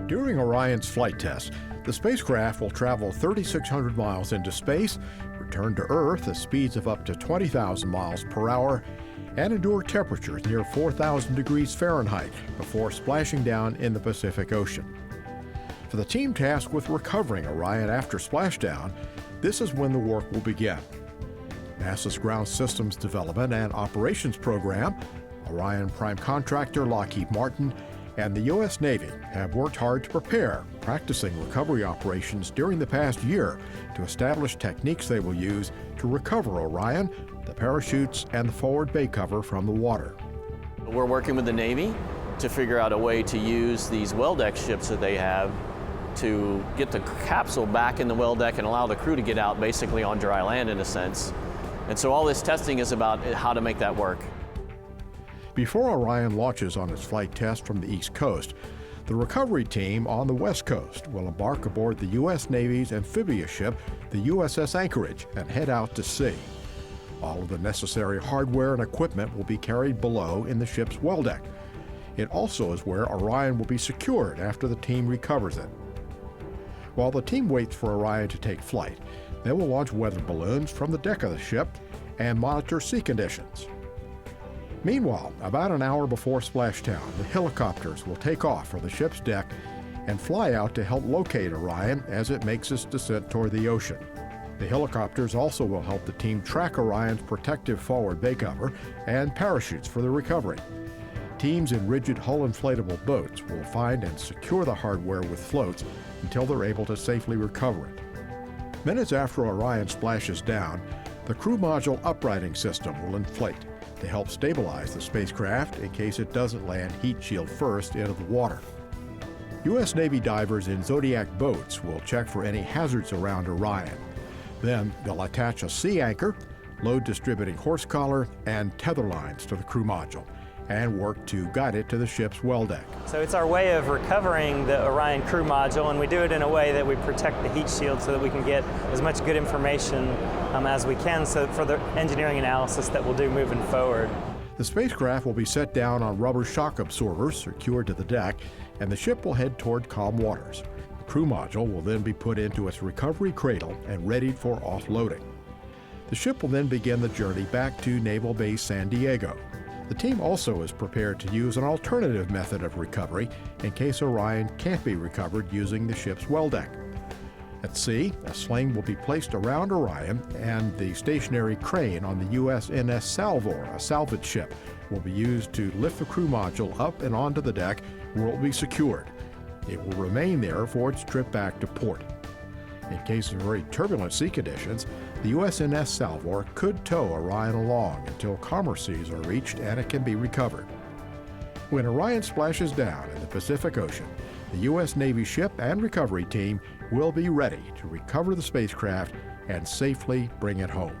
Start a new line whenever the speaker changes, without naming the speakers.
During Orion's flight test, the spacecraft will travel 3,600 miles into space, return to Earth at speeds of up to 20,000 miles per hour, and endure temperatures near 4,000 degrees Fahrenheit before splashing down in the Pacific Ocean. For the team tasked with recovering Orion after splashdown, this is when the work will begin. NASA's Ground Systems Development and Operations Program, Orion prime contractor Lockheed Martin, and the U.S. Navy have worked hard to prepare, practicing recovery operations during the past year to establish techniques they will use to recover Orion, the parachutes, and the forward bay cover from the water.
We're working with the Navy to figure out a way to use these well deck ships that they have to get the capsule back in the well deck and allow the crew to get out basically on dry land in a sense. And so all this testing is about how to make that work.
Before Orion launches on its flight test from the East Coast, the recovery team on the West Coast will embark aboard the U.S. Navy's amphibious ship, the USS Anchorage, and head out to sea. All of the necessary hardware and equipment will be carried below in the ship's well deck. It also is where Orion will be secured after the team recovers it. While the team waits for Orion to take flight, they will launch weather balloons from the deck of the ship and monitor sea conditions. Meanwhile, about an hour before splashdown, the helicopters will take off from the ship's deck and fly out to help locate Orion as it makes its descent toward the ocean. The helicopters also will help the team track Orion's protective forward bay cover and parachutes for the recovery. Teams in rigid hull inflatable boats will find and secure the hardware with floats until they're able to safely recover it. Minutes after Orion splashes down, the crew module uprighting system will inflate to help stabilize the spacecraft in case it doesn't land heat shield first into the water. U.S. Navy divers in Zodiac boats will check for any hazards around Orion. Then they'll attach a sea anchor, load distributing horse collar, and tether lines to the crew module, and work to guide it to the ship's well deck.
So it's our way of recovering the Orion crew module, and we do it in a way that we protect the heat shield so that we can get as much good information as we can for the engineering analysis that we'll do moving forward.
The spacecraft will be set down on rubber shock absorbers secured to the deck, and the ship will head toward calm waters. The crew module will then be put into its recovery cradle and readied for offloading. The ship will then begin the journey back to Naval Base San Diego. The team also is prepared to use an alternative method of recovery in case Orion can't be recovered using the ship's well deck. At sea, a sling will be placed around Orion, and the stationary crane on the USNS Salvor, a salvage ship, will be used to lift the crew module up and onto the deck where it will be secured. It will remain there for its trip back to port. In case of very turbulent sea conditions, the USNS Salvor could tow Orion along until calmer seas are reached and it can be recovered. When Orion splashes down in the Pacific Ocean, the U.S. Navy ship and recovery team will be ready to recover the spacecraft and safely bring it home.